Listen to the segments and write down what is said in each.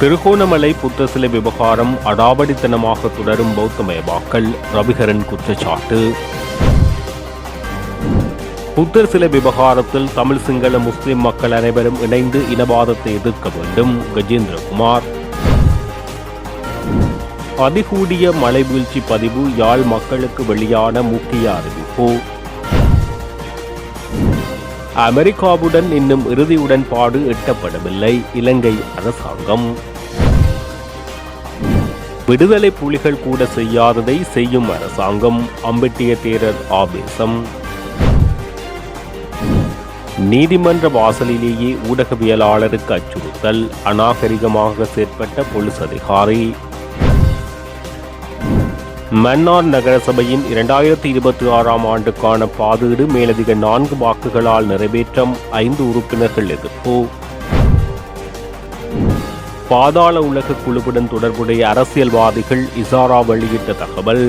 திருகோணமலை புத்த சிலை விவகாரம் அடாவடித்தனமாக தொடரும் பௌத்தமயமாக்கல் ரவிகரன் குற்றச்சாட்டு. புத்தர் சிலை விவகாரத்தில் தமிழ் சிங்கள முஸ்லிம் மக்கள் அனைவரும் இணைந்து இனவாதத்தை எதிர்க்க வேண்டும் கஜேந்திரகுமார். அதிகூடிய மழை வீழ்ச்சி பதிவு யாழ் மக்களுக்கு வெளியான முக்கிய அறிவிப்பு. அமெரிக்காவுடன் இன்னும் இறுதி உடன்பாடு எட்டப்படவில்லை இலங்கை அரசாங்கம். விடுதலை புலிகள் கூட செய்யாததை செய்யும் அரசாங்கம் அம்பெட்டிய தேரர் ஆவேசம். நீதிமன்ற வாசலிலேயே ஊடகவியலாளருக்கு அச்சுறுத்தல் அநாகரிகமாக செயற்பட்ட போலீஸ் அதிகாரி. மன்னார் நகரசபையின் 2026 ஆண்டுக்கான பாதீடு மேலதிக 4 வாக்குகளால் நிறைவேற்றம் 5 உறுப்பினர்கள் எதிர்ப்பு. பாதாள உலக குழுவுடன் தொடர்புடைய அரசியல்வாதிகள் இசாரா வெளியிட்ட தகவல்.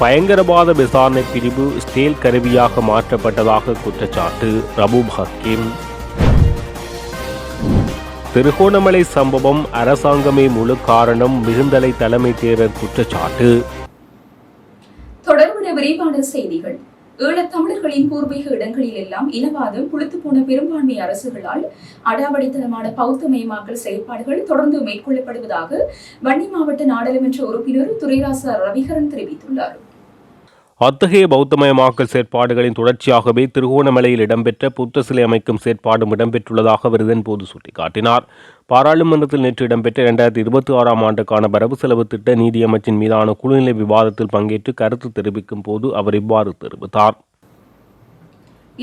பயங்கரவாத விசாரணை பிரிவு ஸ்டேல் கருவியாக மாற்றப்பட்டதாக குற்றச்சாட்டு ரபூப் ஹக்கீம். திருகோணமலை சம்பவம் அரசாங்கமே முழு காரணம் மிகுந்தலை தலைமை தேரர் குற்றச்சாட்டு. தொடர்புடைய விரிவான செய்திகள். ஈழத்தமிழர்களின் பூர்வீக இடங்களில் எல்லாம் இனவாதம் புளித்துப்போன பெரும்பான்மை அரசுகளால் அடாவடித்தனமான பௌத்தமயமாக்கல் செயல்பாடுகள் தொடர்ந்து மேற்கொள்ளப்படுவதாக வன்னி மாவட்ட நாடாளுமன்ற உறுப்பினர் துரைராசா ரவிகரன் தெரிவித்துள்ளார். அத்தகைய பௌத்தமயமாக்கல் செயற்பாடுகளின் தொடர்ச்சியாகவே திருகோணமலையில் இடம்பெற்ற புத்த சிலை அமைக்கும் செயற்பாடும் இடம்பெற்றுள்ளதாக அவர் இதன்போது சுட்டிக்காட்டினார். பாராளுமன்றத்தில் நேற்று இடம்பெற்ற 2026 ஆண்டுக்கான வரவு செலவு திட்ட நீதியமைச்சின் மீதான குழுநிலை விவாதத்தில் பங்கேற்று கருத்து தெரிவிக்கும் போது அவர் இவ்வாறு தெரிவித்தார்.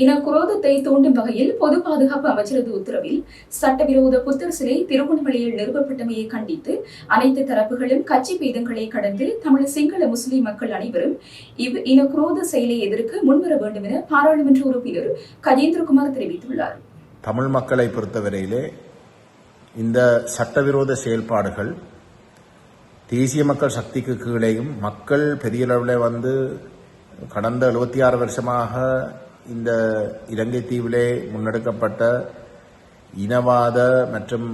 இனக்குரோதத்தை தூண்டும் வகையில் பொது பாதுகாப்பு அமைச்சரது உத்தரவில் சட்டவிரோத புத்தர் சிலை திருகோணமலையில் நிறுவப்பட்டமையை கண்டித்து அனைத்து தரப்புகளும் கட்சி பேதங்களை கடந்து தமிழ் சிங்கள முஸ்லிம் மக்கள் அனைவரும் இனக்குரோத செயலை எதிர்க்க முன்வர வேண்டும் என பாராளுமன்ற உறுப்பினர் கஜேந்திரகுமார் தெரிவித்துள்ளார். தமிழ் மக்களை பொறுத்தவரையிலே இந்த சட்டவிரோத செயல்பாடுகள் தேசிய மக்கள் சக்திக்கு கீழேயும் மக்கள் பெரிய அளவில் கடந்த 76 வருஷமாக இந்த இலங்கை தீவிலே முன்னெடுக்கப்பட்ட இனவாத மற்றும்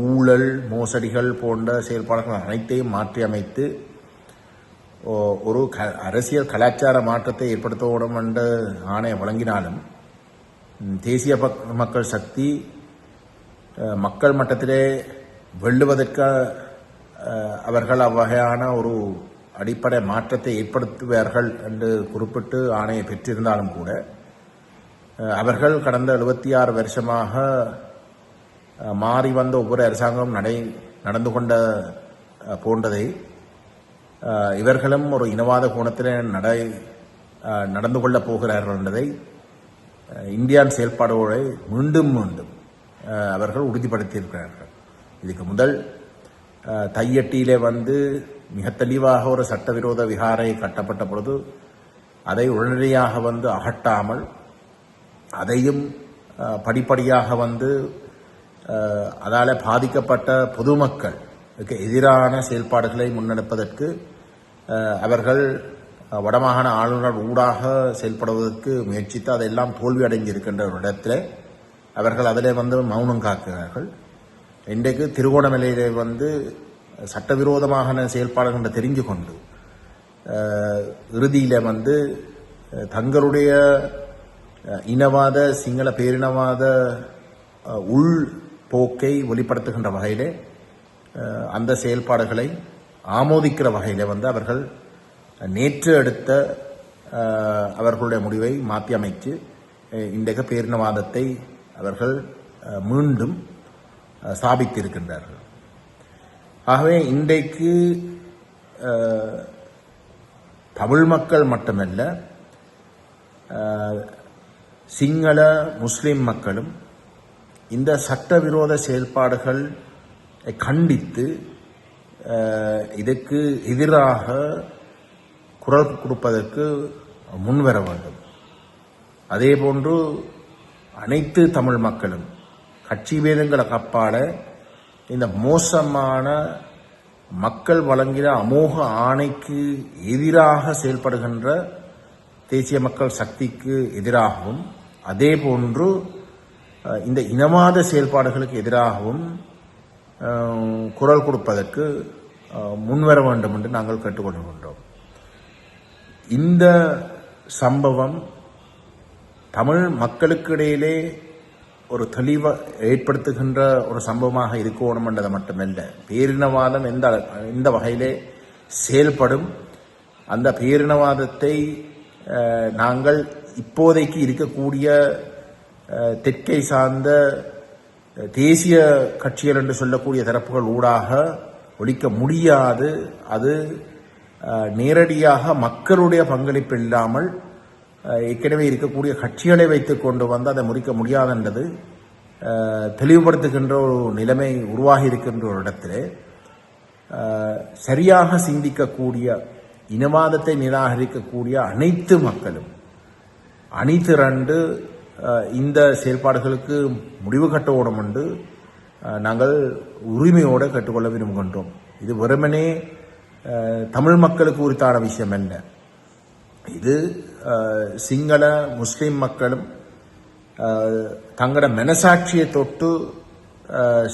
ஊழல் மோசடிகள் போன்ற செயல்பாடுகள் அனைத்தையும் மாற்றியமைத்து ஒரு அரசியல் கலாச்சார மாற்றத்தை ஏற்படுத்தவும் என்ற ஆணையை வழங்கினாலும் தேசிய மக்கள் சக்தி மக்கள் மட்டத்திலே வெல்லுவதற்கு அவர்கள் அவ்வகையான ஒரு அடிப்படை மாற்றத்தை ஏற்படுத்துவார்கள் என்று குறிப்பிட்டு ஆணையை பெற்றிருந்தாலும் கூட அவர்கள் கடந்த 76 வருஷமாக மாறி வந்த ஒவ்வொரு அரசாங்கம் நடந்து கொண்ட போன்றதை இவர்களும் ஒரு இனவாத கோணத்தில் நடந்து கொள்ளப் போகிறார்கள் என்பதை இந்தியாவின் செயல்பாடுகளை மீண்டும் அவர்கள் உறுதிப்படுத்தியிருக்கிறார்கள். இதுக்கு முதல் தையட்டியிலே மிக தெளிவாக ஒரு சட்டவிரோத விகாரை கட்டப்பட்ட பொழுது அதை உடனடியாக அகட்டாமல் அதையும் படிப்படியாக அதால் பாதிக்கப்பட்ட பொதுமக்களுக்கு எதிரான செயல்பாடுகளை முன்னெடுப்பதற்கு அவர்கள் வடமாகாண ஆளுநர் ஊடாக செயல்படுவதற்கு முயற்சித்து அதெல்லாம் தோல்வி அடைஞ்சிருக்கின்ற ஒரு இடத்துல அவர்கள் அதிலே மௌனம் காக்கிறார்கள். இன்றைக்கு திருகோணமலையிலே சட்டவிரோதமான செயல்பாடுகளை தெரிஞ்சு கொண்டு இறுதியில் தங்களுடைய இனவாத சிங்கள பேரினவாத உள் போக்கை வெளிப்படுத்துகின்ற வகையிலே அந்த செயல்பாடுகளை ஆமோதிக்கிற வகையிலே அவர்கள் நேற்று எடுத்த அவர்களுடைய முடிவை மாற்றி அமைத்து இன்றைக்கு பேரினவாதத்தை அவர்கள் மீண்டும் ஸ்தாபித்திருக்கின்றார்கள். ஆகவே இன்றைக்கு தமிழ் மக்கள் மட்டுமல்ல சிங்கள முஸ்லிம் மக்களும் இந்த சட்டவிரோத செயல்பாடுகள் கண்டித்து இதற்கு எதிராக குரல் கொடுப்பதற்கு முன்வர வேண்டும். அதேபோன்று அனைத்து தமிழ் மக்களும் கட்சி பேதங்களுக்கு அப்பால இந்த மோசமான மக்கள் வழங்கின அமோக ஆணைக்கு எதிராக செயல்படுகின்ற தேசிய மக்கள் சக்திக்கு எதிராகவும் அதேபோன்று இந்த இனவாத செயல்பாடுகளுக்கு எதிராகவும் குரல் கொடுப்பதற்கு முன்வர வேண்டும் என்று நாங்கள் கேட்டுக்கொள்கின்றோம். இந்த சம்பவம் தமிழ் மக்களுக்கு இடையிலே ஒரு தெளிவை ஏற்படுத்துகின்ற ஒரு சம்பவமாக இருக்கணும் என்றது மட்டுமல்ல, பேரினவாதம் எந்த வகையிலே செயல்படும், அந்த பேரினவாதத்தை நாங்கள் இப்போதைக்கு இருக்கக்கூடிய தெற்கை சார்ந்த தேசிய கட்சிகள் என்று சொல்லக்கூடிய தரப்புகள் ஊடாக ஒழிக்க முடியாது. அது நேரடியாக மக்களுடைய பங்களிப்பு இல்லாமல் ஏற்கனவே இருக்கக்கூடிய கட்சிகளை வைத்துக் கொண்டு வந்து அதை முறிக்க முடியாது என்றது தெளிவுபடுத்துகின்ற ஒரு நிலைமை உருவாகி இருக்கின்ற ஒரு இடத்திலே சரியாக சிந்திக்கக்கூடிய, இனவாதத்தை நிராகரிக்கக்கூடிய அனைத்து மக்களும் அணிதிரண்டு இந்த செயல்பாடுகளுக்கு முடிவு கட்டவோடும் என்று நாங்கள் உரிமையோடு கேட்டுக்கொள்ள விரும்புகின்றோம். இது வெறுமனே தமிழ் மக்களுக்கு உரித்தான விஷயம் அல்ல. இது சிங்கள முஸ்லிம் மக்களும் தங்களோட மனசாட்சியை தொட்டு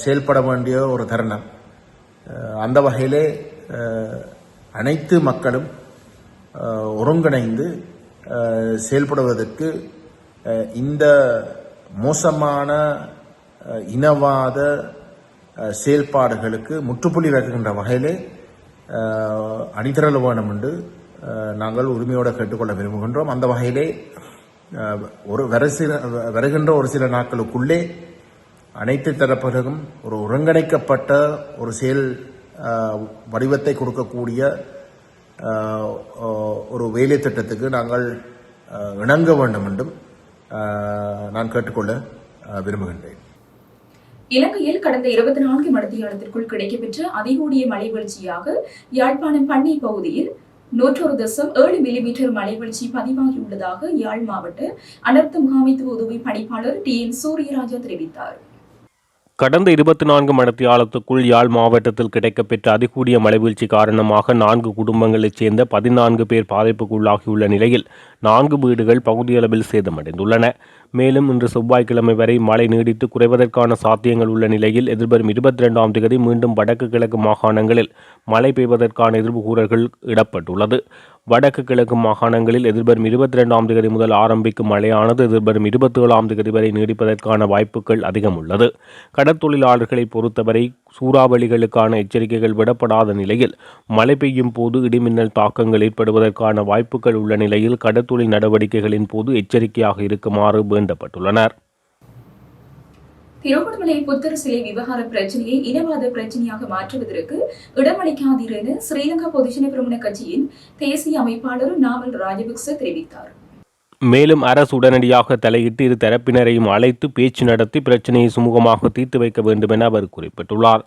செயல்பட வேண்டிய ஒரு தருணம். அந்த வகையிலே அனைத்து மக்களும் ஒருங்கிணைந்து செயல்படுவதற்கு இந்த மோசமான இனவாத செயல்பாடுகளுக்கு முற்றுப்புள்ளி வைக்கின்ற வகையிலே அணிதிரள வேண்டும் என்று நாங்கள் உரிமையோடு கேட்டுக்கொள்ள விரும்புகின்றோம். அந்த வகையிலே வருகின்ற ஒரு சில நாட்களுக்குள்ளே அனைத்து தரப்பினரும் ஒரு ஒருங்கிணைக்கப்பட்ட ஒரு செயல் வடிவத்தை கொடுக்கக்கூடிய ஒரு வேலை திட்டத்துக்கு நாங்கள் இணங்க வேண்டும் என்றும் நான் கேட்டுக்கொள்ள விரும்புகின்றேன். இலங்கையில் கடந்த 24 மணித்தியாலத்திற்குள் கிடைக்கப்பெற்ற அதிகூடிய மழை வீழ்ச்சியாக யாழ்ப்பாணம் பண்ணை பகுதியில் 101.7 மில்லிமீட்டர் மழை வீழ்ச்சி பதிவாகியுள்ளதாக யாழ் மாவட்ட அனர்த்த முகாமைத்துவ உதவி பணிப்பாளர் TN சூரியராஜா தெரிவித்தார். கடந்த 24 மணித்தியாலத்துக்குள் யாழ் மாவட்டத்தில் கிடைக்கப்பெற்ற அதிகூடிய மழைவீழ்ச்சி காரணமாக 4 குடும்பங்களைச் சேர்ந்த 14 பேர் பாதிப்புக்குள்ளாகியுள்ள நிலையில் 4 வீடுகள் பகுதியளவில் சேதமடைந்துள்ளன. மேலும் இன்று செவ்வாய்க்கிழமை வரை மழை நீடித்து குறைவதற்கான சாத்தியங்கள் உள்ள நிலையில் எதிர்வரும் 22ஆம் தேதி மீண்டும் வடக்கு கிழக்கு மாகாணங்களில் மழை பெய்வதற்கான எதிர்வுகூறல்கள் இடப்பட்டுள்ளது. வடக்கு கிழக்கு மாகாணங்களில் எதிர்வரும் 22ஆம் தேதி முதல் ஆரம்பிக்கும் மழையானது எதிர்வரும் 27ஆம் தேதி வரை நீடிப்பதற்கான வாய்ப்புகள் அதிகம் உள்ளது. கடற்தொழிலாளர்களை பொறுத்தவரை சூறாவளிகளுக்கான எச்சரிக்கைகள் விடப்படாத நிலையில் மழை பெய்யும் போது இடிமின்னல் தாக்கங்கள் ஏற்படுவதற்கான வாய்ப்புகள் உள்ள நிலையில் கடற்தொழில் நடவடிக்கைகளின் போது எச்சரிக்கையாக இருக்குமாறு வேண்டப்பட்டுள்ளனர். திருகோணமலை புத்தர் சிலை விவகார பிரச்சனையை இனவாத பிரச்சனையாக மாற்றுவதற்கு இடமளிக்காதீர் என ஸ்ரீலங்கா பொதுஜன பெரமுன கட்சியின் தேசிய அமைப்பாளர் நாமல் ராஜபக்ச தெரிவித்தார். மேலும் அரசு உடனடியாக தலையிட்டு இரு தரப்பினரையும் அழைத்து பேச்சு நடத்தி பிரச்சனையை சுமூகமாக தீர்த்து வைக்க வேண்டும் என அவர் குறிப்பிட்டுள்ளார்.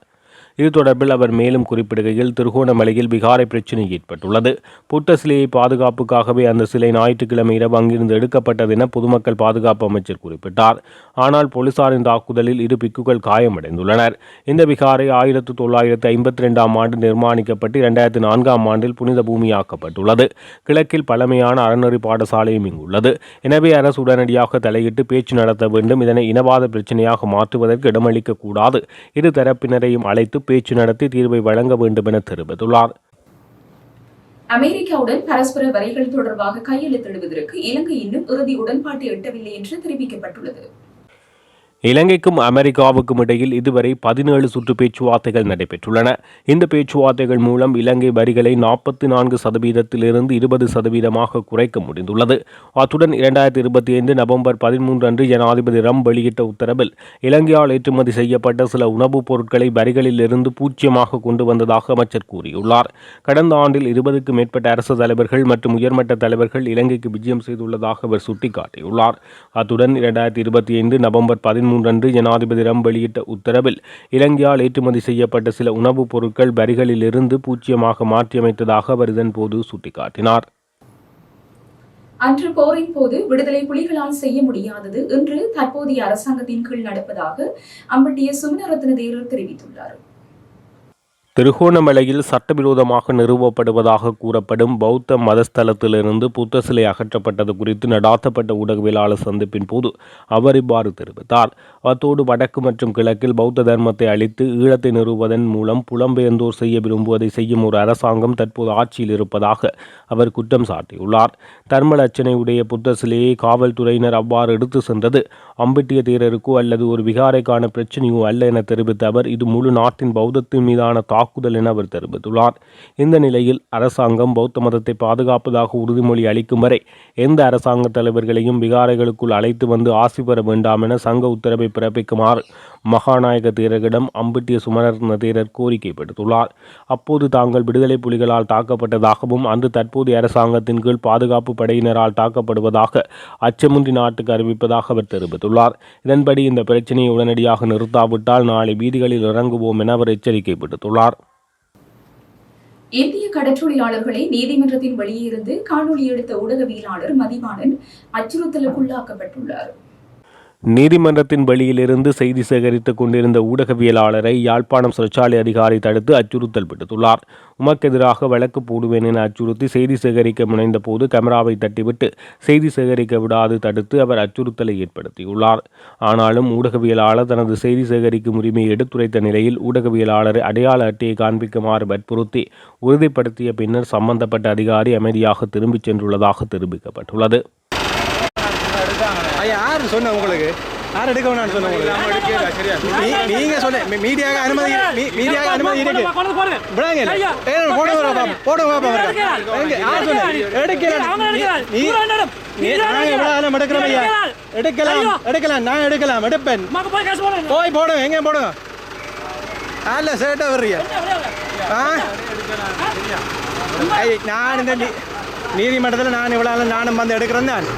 இது தொடர்பில் அவர் மேலும் குறிப்பிடுகையில், திருகோணமலையில் விகாரை பிரச்சினை ஏற்பட்டுள்ளது. புத்த சிலையை பாதுகாப்புக்காகவே அந்த சிலை ஞாயிற்றுக்கிழமை இரவு அங்கிருந்து எடுக்கப்பட்டது என பொதுமக்கள் பாதுகாப்பு அமைச்சர் குறிப்பிட்டார். ஆனால் போலீசாரின் தாக்குதலில் 2 பிக்குகள் காயமடைந்துள்ளனர். இந்த விகாரை 1952ஆம் ஆண்டு நிர்மாணிக்கப்பட்டு 2004ஆம் ஆண்டில் புனித பூமியாக்கப்பட்டுள்ளது. கிழக்கில் பழமையான அறநெறி பாடசாலையும் இங்குள்ளது. எனவே அரசு உடனடியாக தலையிட்டு பேச்சு நடத்த வேண்டும். இதனை இனவாத பிரச்சனையாக மாற்றுவதற்கு இடமளிக்க கூடாது. இரு தரப்பினரையும் அழைத்து பேச்சு நடத்தி தீர்வை வழங்க வேண்டும் என தெரிவித்துள்ளார். அமெரிக்காவுடன் பரஸ்பர வரிகள் தொடர்பாக கையெழுத்திடுவதற்கு இலங்கை இன்னும் இறுதி உடன்பாட்டை எட்டவில்லை என்று தெரிவிக்கப்பட்டுள்ளது. இலங்கைக்கும் அமெரிக்காவுக்கும் இடையில் இதுவரை 17 சுற்று பேச்சுவார்த்தைகள் நடைபெற்றுள்ளன. இந்த பேச்சுவார்த்தைகள் மூலம் இலங்கை வரிகளை 44%இலிருந்து 20% குறைக்க முடிந்துள்ளது. அத்துடன் 2025 நவம்பர் 13 அன்று ஜனாதிபதி ட்ரம்ப் வெளியிட்ட உத்தரவில் இலங்கையால் ஏற்றுமதி செய்யப்பட்ட சில உணவுப் பொருட்களை வரிகளில் இருந்து 0% கொண்டு வந்ததாக அமைச்சர் கூறியுள்ளார். கடந்த ஆண்டில் 20க்கும் மேற்பட்ட அரசு தலைவர்கள் மற்றும் உயர்மட்ட தலைவர்கள் இலங்கைக்கு விஜயம் செய்துள்ளதாக அவர் சுட்டிக்காட்டியுள்ளார். அத்துடன் 2025 நவம்பர் 13 அன்று ஜனாதிபதி ட்ரம்ப் வெளியிட்ட உத்தரவில் இலங்கையால் ஏற்றுமதி செய்யப்பட்ட சில உணவுப் பொருட்கள் வரிகளில் இருந்து 0% மாற்றியமைத்ததாக அவர் இதன்போது சுட்டிக்காட்டினார். அன்று போரின் போது விடுதலை புலிகளால் செய்ய முடியாதது இன்று தற்போதைய அரசாங்கத்தின் கீழ் நடப்பதாக அம்பட்டிய சுமணரத்ன தேரர் தெரிவித்துள்ளார். திருகோணமலையில் சட்டவிரோதமாக நிறுவப்படுவதாக கூறப்படும் பௌத்த மதஸ்தலத்திலிருந்து புத்த சிலை அகற்றப்பட்டது குறித்து நடாத்தப்பட்ட ஊடகவியலாளர் சந்திப்பின் போது அவர் இவ்வாறு தெரிவித்தார். அத்தோடு வடக்கு மற்றும் கிழக்கில் பௌத்த தர்மத்தை அழித்து ஈழத்தை நிறுவுவதன் மூலம் புலம்பெயர்ந்தோர் செய்ய விரும்புவதை செய்யும் ஒரு அரசாங்கம் தற்போது ஆட்சியில் இருப்பதாக அவர் குற்றம் சாட்டியுள்ளார். தர்மலட்சணை உடைய புத்த சிலையை காவல்துறையினர் அவ்வாறு எடுத்து சென்றது அம்பிட்டிய தேரருக்கோ அல்லது ஒரு விகாரைக்கான பிரச்சனையோ அல்ல என தெரிவித்த அவர், இது முழு நாட்டின் பௌத்தத்தின் மீதான தாக்குதல் என அவர் தெரிவித்துள்ளார். இந்த நிலையில் அரசாங்கம் பௌத்த மதத்தை பாதுகாப்பதாக உறுதிமொழி அளிக்கும் வரை எந்த அரசாங்க தலைவர்களையும் விகாரைகளுக்குள் அழைத்து வந்து ஆசி பெற வேண்டாம் என சங்க உத்தரவை பிறப்பிக்குமாறு மகாநாயக தேரரிடம் அம்பிட்டிய சுமணர்ன தேரர் கோரிக்கை விடுத்துள்ளார். அப்போது தாங்கள் விடுதலை புலிகளால் தாக்கப்பட்டதாகவும் அன்று தற்போதைய அரசாங்கத்தின் கீழ் பாதுகாப்பு படையினரால் தாக்கப்படுவதாக அச்சமின்றி நாட்டுக்கு அறிவிப்பதாக அவர் தெரிவித்துள்ளார். இதன்படி இந்த பிரச்சினையை உடனடியாக நிறுத்தாவிட்டால் நாளை வீதிகளில் இறங்குவோம் என அவர் எச்சரிக்கை விடுத்துள்ளார். இந்திய கடற்றொழிலாளர்களை நீதிமன்றத்தின் வெளியே இருந்து காணொலி எடுத்த ஊடகவியலாளர் மதிவாணன் அச்சுறுத்தலுக்குள்ளாக்கப்பட்டுள்ளார். நீதிமன்றத்தின் வெளியிலிருந்து செய்தி சேகரித்துக் கொண்டிருந்த ஊடகவியலாளரை யாழ்ப்பாணம் சிறைச்சாலை அதிகாரி தடுத்து அச்சுறுத்தல் விடுத்துள்ளார். உமக்கு எதிராக வழக்கு போடுவேன் என அச்சுறுத்தி செய்தி சேகரிக்க முனைந்த போது கேமராவை தட்டிவிட்டு செய்தி சேகரிக்க விடாது தடுத்து அவர் அச்சுறுத்தலை ஏற்படுத்தியுள்ளார். ஆனாலும் ஊடகவியலாளர் தனது செய்தி சேகரிக்கும் உரிமையை எடுத்துரைத்த நிலையில் ஊடகவியலாளரை அடையாள அட்டையை காண்பிக்குமாறு வற்புறுத்தி உறுதிப்படுத்திய பின்னர் சம்பந்தப்பட்ட அதிகாரி அமைதியாக திரும்பிச் சென்றுள்ளதாக தெரிவிக்கப்பட்டுள்ளது. யார் சொன்ன உங்களுக்கு? யார் எடுக்க வேணாம்னு சொன்ன உங்களுக்கு? நீங்க சொன்ன மீடியாக அனுமதி இருக்கு. எடுக்கலாம், நான் எடுக்கலாம், எடுப்பேன். போய் போடுங்க, எங்க போடுங்க. அல்ல சேட்டா வர்றீங்க. நான் இந்த நீதிமன்றத்தில் நான் இவ்வளோ நானும் வந்து எடுக்கிறேன் தான்.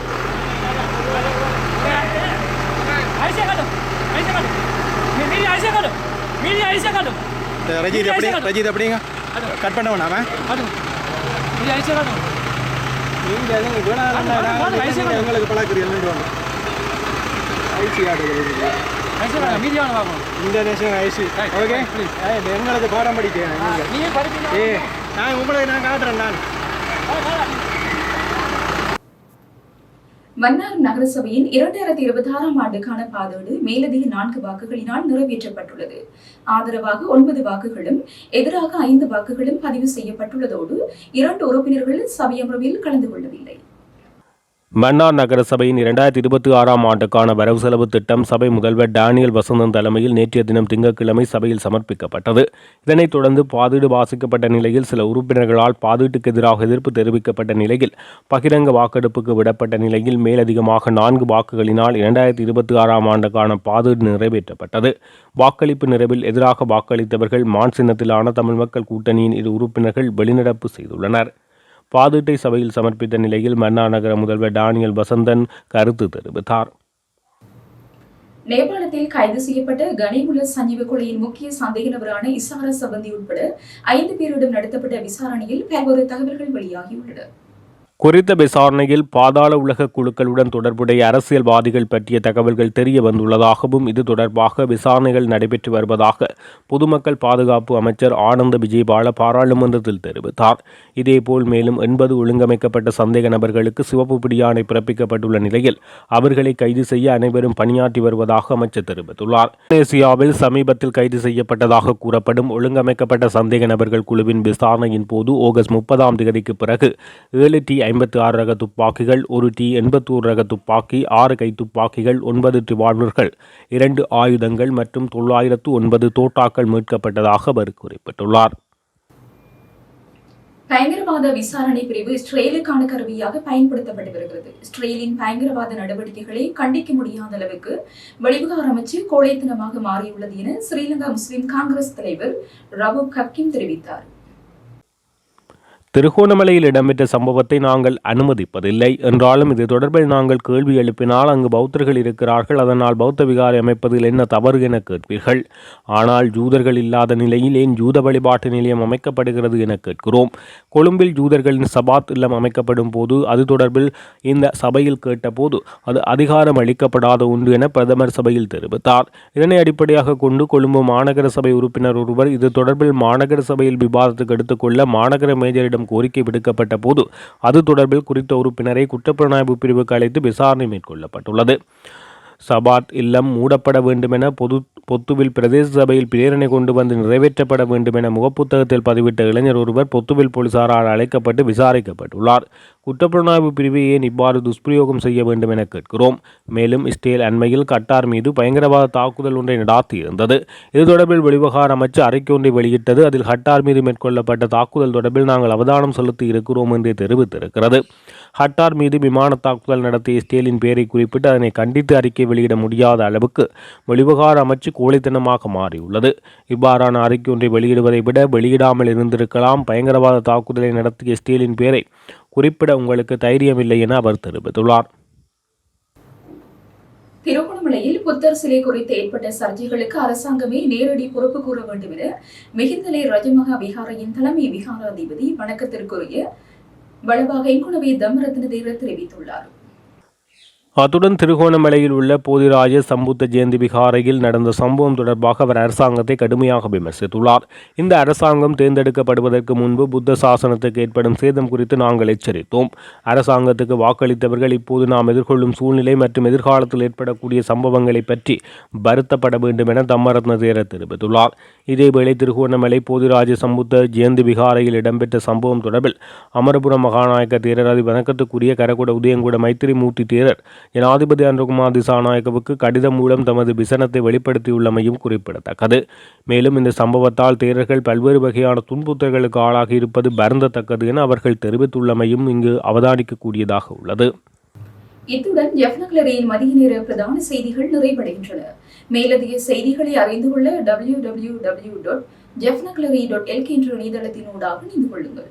ரஜித் எப்படிங்க கட் பண்ண வேணாம எங்களுக்கு பழக்கிறீங்க இந்தோனேஷியன் ஐசி ஓகே எங்களுக்கு பாடம் படிக்கிறேன். நான் உங்களுக்கு நான் காட்டுறேன். நான் மன்னார் நகரசபையின் 2026ஆம் ஆண்டுக்கான பாதேடு மேலதிக 4 வாக்குகளினால் நிறைவேற்றப்பட்டுள்ளது. ஆதரவாக 9 வாக்குகளும் எதிராக 5 வாக்குகளும் பதிவு செய்யப்பட்டுள்ளதோடு 2 உறுப்பினர்கள் சபையமர்வில் கலந்து கொள்ளவில்லை. மன்னார் நகரசபையின் 2026ஆம் ஆண்டுக்கான வரவு செலவு திட்டம் சபை முதல்வர் டேனியல் வசந்தன் தலைமையில் நேற்றைய தினம் திங்கட்கிழமை சபையில் சமர்ப்பிக்கப்பட்டது. இதனைத் தொடர்ந்து பாதீடு வாசிக்கப்பட்ட நிலையில் சில உறுப்பினர்களால் பாதீட்டுக்கு எதிராக எதிர்ப்பு தெரிவிக்கப்பட்ட நிலையில் பகிரங்க வாக்கெடுப்புக்கு விடப்பட்ட நிலையில் மேலதிகமாக 4 வாக்குகளினால் 2026ஆம் ஆண்டுக்கான பாதீடு நிறைவேற்றப்பட்டது. வாக்களிப்பு நிறைவில் எதிராக வாக்களித்தவர்கள் மான் சின்னத்திலான தமிழ் மக்கள் கூட்டணியின் 2 உறுப்பினர்கள் வெளிநடப்பு செய்துள்ளனர். பாதீட்டை சபையில் சமர்ப்பித்த நிலையில் மன்னார் நகர முதல்வர் டேனியல் வசந்தன் கருத்து தெரிவித்தார். நேபாளத்தில் கைது செய்யப்பட்ட கனிமுல சஞ்சீவ கொலையின் முக்கிய சந்தேக நபரான இசாரா சபந்தி உட்பட 5 பேரிடம் நடத்தப்பட்ட விசாரணையில் பல்வேறு தகவல்கள் வெளியாகியுள்ளன. குறித்த விசாரணையில் பாதாள உலக குழுக்களுடன் தொடர்புடைய அரசியல்வாதிகள் பற்றிய தகவல்கள் தெரிய வந்துள்ளதாகவும் இது தொடர்பாக விசாரணைகள் நடைபெற்று வருவதாக பொதுமக்கள் பாதுகாப்பு அமைச்சர் ஆனந்த விஜயபால பாராளுமன்றத்தில் தெரிவித்தார். இதேபோல் மேலும் 80 ஒழுங்கமைக்கப்பட்ட சந்தேக நபர்களுக்கு சிவப்பு பிடியாணை பிறப்பிக்கப்பட்டுள்ள நிலையில் அவர்களை கைது செய்ய அனைவரும் பணியாற்றி வருவதாக அமைச்சர் தெரிவித்துள்ளார். இந்தோனேசியாவில் சமீபத்தில் கைது செய்யப்பட்டதாக கூறப்படும் ஒழுங்கமைக்கப்பட்ட சந்தேக நபர்கள் குழுவின் விசாரணையின் போது ஆகஸ்ட் 30ஆம் தேதிக்கு பிறகு 7 T-56 ரக துப்பாக்கிகள், 1 T-81 ரக துப்பாக்கி, 6 கைத்துப்பாக்கிகள், 9 ரிவால்வர்கள், 2 ஆயுதங்கள் மற்றும் 909 தோட்டாக்கள் மீட்கப்பட்டதாக அவர் குறிப்பிட்டுள்ளார். பயங்கரவாத விசாரணை பிரிவு இஸ்ரேலுக்கான கருவியாக பயன்படுத்தப்பட்டு வருகிறது. இஸ்ரேலின் பயங்கரவாத நடவடிக்கைகளை கண்டிக்க முடியாத அளவுக்கு வெளிவிவகார அமைச்சு கோழைத்தனமாக மாறியுள்ளது என ஸ்ரீலங்கா முஸ்லிம் காங்கிரஸ் தலைவர் ரவூப் ஹக்கீம் தெரிவித்தார். திருகோணமலையில் இடம்பெற்ற சம்பவத்தை நாங்கள் அனுமதிப்பதில்லை என்றாலும் இது தொடர்பில் நாங்கள் கேள்வி எழுப்பினால் அங்கு பௌத்தர்கள் இருக்கிறார்கள், அதனால் பௌத்த விகாரை அமைப்பதில் என்ன தவறு என கேட்பீர்கள். ஆனால் ஜூதர்கள் இல்லாத நிலையில் ஏன் ஜூத வழிபாட்டு நிலையம் அமைக்கப்படுகிறது என கேட்கிறோம். கொழும்பில் ஜூதர்களின் சபாத் இல்லம் அமைக்கப்படும் போது அது தொடர்பில் இந்த சபையில் கேட்டபோது அது அதிகாரம் அளிக்கப்படாத ஒன்று என பிரதமர் சபையில் தெரிவித்தார். இதனை அடிப்படையாக கொண்டு கொழும்பு மாநகர சபை உறுப்பினர் ஒருவர் இது தொடர்பில் மாநகர சபையில் விவாதத்துக்கு எடுத்துக்கொள்ள மாநகர மேஜரிடம் கோரிக்கை விடுக்கப்பட்ட போது அது தொடர்பில் குறித்த உறுப்பினரை குற்றப்புலனாய்வு பிரிவுக்கு அழைத்து விசாரணை மேற்கொள்ளப்பட்டுள்ளது. சபாத் இல்லம் மூடப்பட வேண்டுமென பொத்துவில் பிரதேச சபையில் பிரேரணை கொண்டு வந்து நிறைவேற்றப்பட வேண்டுமென முகப்புத்தகத்தில் பதிவிட்ட இளைஞர் ஒருவர் பொத்துவில் போலீசாரால் அழைக்கப்பட்டு விசாரிக்கப்பட்டுள்ளார். குற்றப்புலனாய்வு பிரிவு ஏன் இவ்வாறு துஷ்பிரயோகம் செய்ய வேண்டும் என கேட்கிறோம். மேலும் இஸ்ரேல் அண்மையில் கட்டார் மீது பயங்கரவாத தாக்குதல் ஒன்றை நடாத்தியிருந்தது. இது தொடர்பில் வெளிவிவகார அமைச்சு அறிக்கை ஒன்றை வெளியிட்டது. அதில் கட்டார் மீது மேற்கொள்ளப்பட்ட தாக்குதல் தொடர்பில் நாங்கள் அவதானம் செலுத்தி இருக்கிறோம் என்று தெரிவித்திருக்கிறது. கட்டார் மீது விமான தாக்குதல் நடத்திய இஸ்ரேலின் பெயரை குறிப்பிட்டு அதனை கண்டித்து அறிக்கை வெளியிட முடியாத அளவுக்கு வெளிவிவகார அமைச்சு கோழைத்தனமாக மாறியுள்ளது. இவ்வாறான அறிக்கை ஒன்றை வெளியிடுவதை விட வெளியிடாமல் இருந்திருக்கலாம். பயங்கரவாத தாக்குதலை நடத்திய இஸ்ரேலின் பெயரை குறிப்பிட உங்களுக்கு தைரியமில்லை என அவர் தெரிவித்துள்ளார். திருகோணமலையில் புத்தர் சிலை குறித்து ஏற்பட்ட சர்ச்சைகளுக்கு அரசாங்கமே நேரடி பொறுப்பு கூற வேண்டும் என மிகிந்தலை ரஜமகா விகாரையின் தலைமை விகாராதிபதி வணக்கத்திற்குரிய வளவாக எங்குணவே தம்மரத்ன தேரர் தெரிவித்துள்ளார். அத்துடன் திருகோணமலையில் உள்ள போதிராஜ சம்புத்த ஜெயந்தி விகாரையில் நடந்த சம்பவம் தொடர்பாக அவர் அரசாங்கத்தை கடுமையாக விமர்சித்துள்ளார். இந்த அரசாங்கம் தேர்ந்தெடுக்கப்படுவதற்கு முன்பு புத்த சாசனத்துக்கு ஏற்படும் சேதம் குறித்து நாங்கள் எச்சரித்தோம். அரசாங்கத்துக்கு வாக்களித்தவர்கள் இப்போது நாம் எதிர்கொள்ளும் சூழ்நிலை மற்றும் எதிர்காலத்தில் ஏற்படக்கூடிய சம்பவங்களை பற்றி வருத்தப்பட வேண்டும் என தம்மரத்ன தேரர் தெரிவித்துள்ளார். இதேவேளை திருகோணமலை போதிராஜ சம்புத்த ஜெயந்தி விகாரையில் இடம்பெற்ற சம்பவம் தொடர்பில் அமரபுரம் மகாநாயக்க தேரர் அதி வணக்கத்துக்குரிய கரகுட உதயங்குட மைத்திரிமூர்த்தி தேரர் ஜனாதிபதி அனுகுமார் திசாநாயக்கவுக்கு கடிதம் மூலம் தமது விசனத்தை வெளிப்படுத்தியுள்ளமையும் குறிப்பிடத்தக்கது. மேலும் இந்த சம்பவத்தால் தேரர்கள் பல்வேறு வகையான துன்புறுத்தல்களுக்கு ஆளாகி இருப்பது வருந்தத்தக்கது என அவர்கள் தெரிவித்துள்ளமையும் இங்கு அவதானிக்கக்கூடியதாக உள்ளது. இத்துடன் ஜெஃப்னக்லரியின் மதிய நேர பிரதான செய்திகள் நிறைவடைகின்றன. மேலதிக செய்திகளை அறிந்து கொள்ள www.jeffnaglary.lk என்ற இணையதளத்தினூடாக இணைந்து கொள்ளுங்கள்.